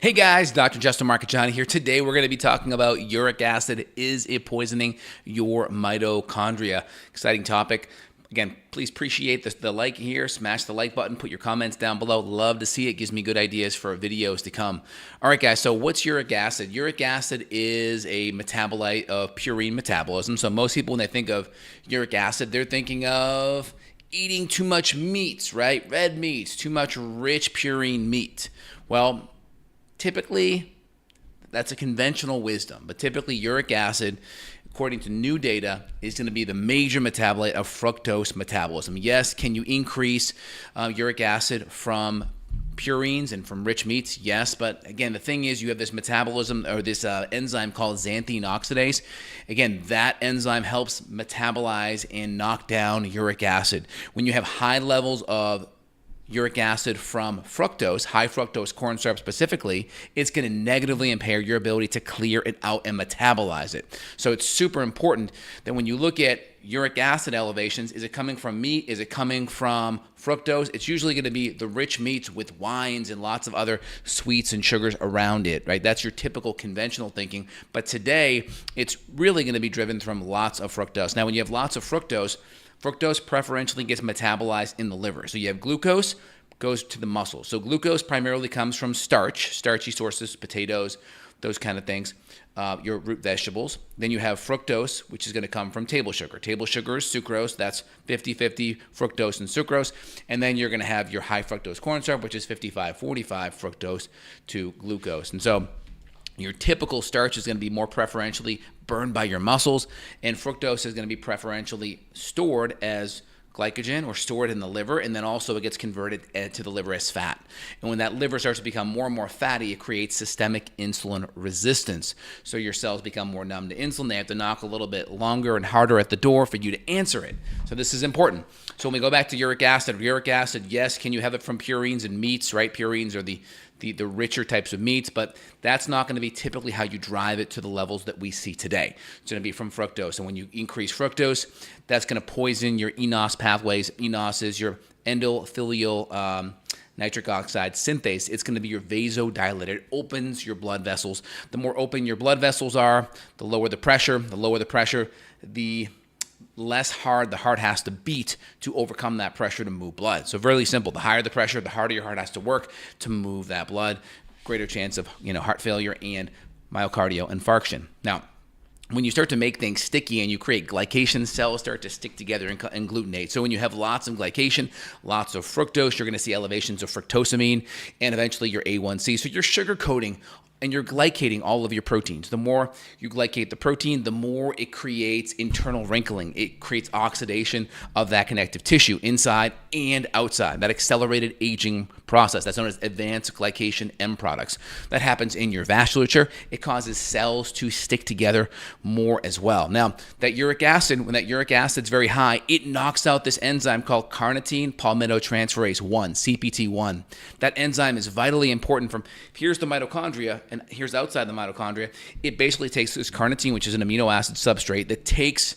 Hey guys, Dr. Justin Marcacciani here. Today we're going to be talking about uric acid. Is it poisoning your mitochondria? Exciting topic. Again, please appreciate the like here. Smash the like button. Put your comments down below. Love to see it. Gives me good ideas for videos to come. All right, guys. So what's uric acid? Uric acid is a metabolite of purine metabolism. So most people, when they think of uric acid, they're thinking of eating too much meats, right? Red meats, too much rich purine meat. Well, typically, that's a conventional wisdom, but typically uric acid, according to new data, is going to be the major metabolite of fructose metabolism. Yes, can you increase uric acid from purines and from rich meats? Yes, but again, the thing is you have this metabolism or this enzyme called xanthine oxidase. Again, that enzyme helps metabolize and knock down uric acid. When you have high levels of uric acid from fructose, high fructose corn syrup specifically, it's going to negatively impair your ability to clear it out and metabolize it. So it's super important that when you look at uric acid elevations, is it coming from meat? Is it coming from fructose? It's usually going to be the rich meats with wines and lots of other sweets and sugars around it, right? That's your typical conventional thinking. But today, it's really going to be driven from lots of fructose. Now, when you have lots of fructose preferentially gets metabolized in the liver. So you have glucose, goes to the muscles. So glucose primarily comes from starch, starchy sources, potatoes, those kind of things, your root vegetables. Then you have fructose, which is going to come from table sugar. Table sugar is sucrose. That's 50-50 fructose and sucrose. And then you're going to have your high fructose corn syrup, which is 55-45 fructose to glucose. And so your typical starch is going to be more preferentially burned by your muscles, and fructose is going to be preferentially stored as glycogen or stored in the liver, and then also it gets converted to the liver as fat. And when that liver starts to become more and more fatty, it creates systemic insulin resistance. So your cells become more numb to insulin. They have to knock a little bit longer and harder at the door for you to answer it. So this is important. So when we go back to uric acid, yes, can you have it from purines and meats, right? Purines are the richer types of meats, but that's not going to be typically how you drive it to the levels that we see today. It's going to be from fructose. And when you increase fructose, that's going to poison your eNOS pathways. eNOS is your endothelial nitric oxide synthase. It's going to be your vasodilator. It opens your blood vessels. The more open your blood vessels are, the lower the pressure. The lower the pressure, the less hard the heart has to beat to overcome that pressure to move blood. So really simple. The higher the pressure, the harder your heart has to work to move that blood. Greater chance of heart failure and myocardial infarction. Now, when you start to make things sticky and you create glycation, cells start to stick together and glutenate. So when you have lots of glycation, lots of fructose, you're going to see elevations of fructosamine and eventually your A1C. So you're sugar coating and you're glycating all of your proteins. The more you glycate the protein, the more it creates internal wrinkling. It creates oxidation of that connective tissue inside and outside, that accelerated aging process. That's known as advanced glycation end products. That happens in your vasculature. It causes cells to stick together more as well. Now, that uric acid, when that uric acid's very high, it knocks out this enzyme called carnitine palmitoyltransferase 1, CPT1. That enzyme is vitally important from, here's the mitochondria, and here's outside the mitochondria. It basically takes this carnitine, which is an amino acid substrate, that takes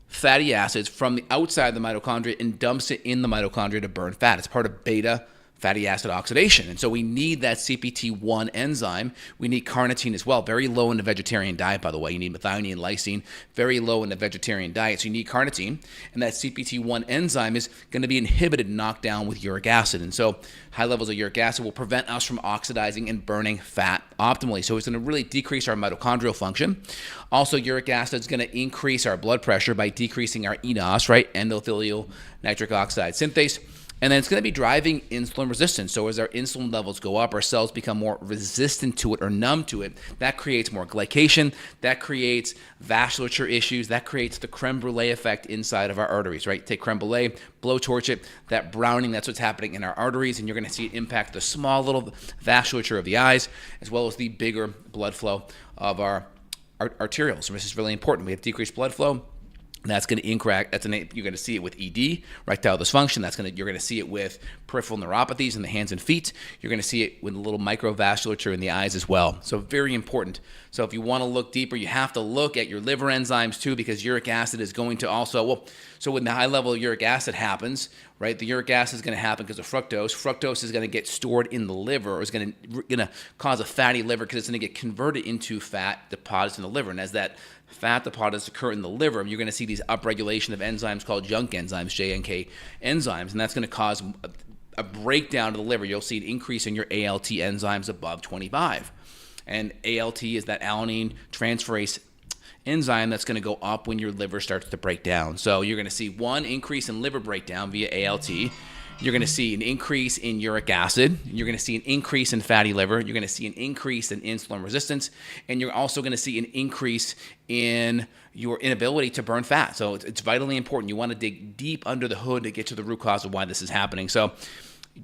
fatty acids from the outside of the mitochondria and dumps it in the mitochondria to burn fat. It's part of beta fatty acid oxidation. And so we need that CPT1 enzyme. We need carnitine as well. Very low in the vegetarian diet, by the way. You need methionine and lysine. Very low in the vegetarian diet. So you need carnitine. And that CPT1 enzyme is going to be inhibited and knocked down with uric acid. And so high levels of uric acid will prevent us from oxidizing and burning fat optimally. So it's going to really decrease our mitochondrial function. Also, uric acid is going to increase our blood pressure by decreasing our eNOS, right? Endothelial nitric oxide synthase. And then it's going to be driving insulin resistance. So as our insulin levels go up, our cells become more resistant to it or numb to it. That creates more glycation. That creates vasculature issues. That creates the creme brulee effect inside of our arteries, right? Take creme brulee, blowtorch it, that browning, that's what's happening in our arteries, and you're going to see it impact the small little vasculature of the eyes, as well as the bigger blood flow of our arterioles. So this is really important. We have decreased blood flow. That's going to increase. You're going to see it with ED, erectile dysfunction. You're going to see it with peripheral neuropathies in the hands and feet. You're going to see it with a little microvasculature in the eyes as well. So very important. So if you want to look deeper, you have to look at your liver enzymes too, because uric acid is going to also, so when the high level of uric acid happens, right, the uric acid is going to happen because of fructose. Fructose is going to get stored in the liver, or is going to cause a fatty liver because it's going to get converted into fat deposits in the liver. And as that fat deposits occur in the liver, you're going to see these upregulation of enzymes called JNK enzymes, JNK enzymes, and that's going to cause a breakdown of the liver. You'll see an increase in your ALT enzymes above 25. And ALT is that alanine transferase enzyme that's going to go up when your liver starts to break down. So you're going to see one increase in liver breakdown via ALT. You're going to see an increase in uric acid. You're going to see an increase in fatty liver. You're going to see an increase in insulin resistance. And you're also going to see an increase in your inability to burn fat. So it's vitally important. You want to dig deep under the hood to get to the root cause of why this is happening. So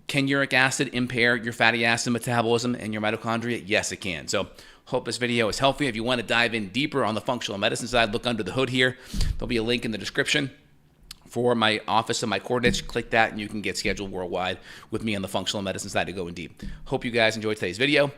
can uric acid impair your fatty acid metabolism and your mitochondria? Yes, it can. So hope this video is helpful. If you want to dive in deeper on the functional medicine side, look under the hood here. There'll be a link in the description for my office and my coordinates. Click that and you can get scheduled worldwide with me on the functional medicine side to go in deep. Hope you guys enjoyed today's video.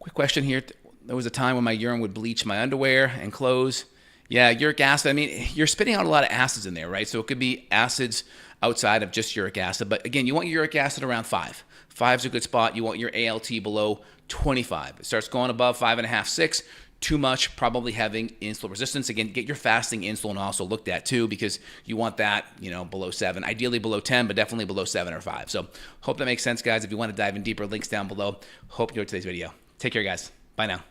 Quick question here. There was a time when my urine would bleach my underwear and clothes. Yeah, uric acid, I mean, you're spitting out a lot of acids in there, right? So it could be acids outside of just uric acid. But again, you want your uric acid around 5. 5 is a good spot. You want your ALT below 25. It starts going above 5.5, 6. Too much, probably having insulin resistance. Again, get your fasting insulin also looked at too, because you want that, below 7, ideally below 10, but definitely below 7 or 5. So hope that makes sense, guys. If you want to dive in deeper, links down below. Hope you enjoyed today's video. Take care, guys. Bye now.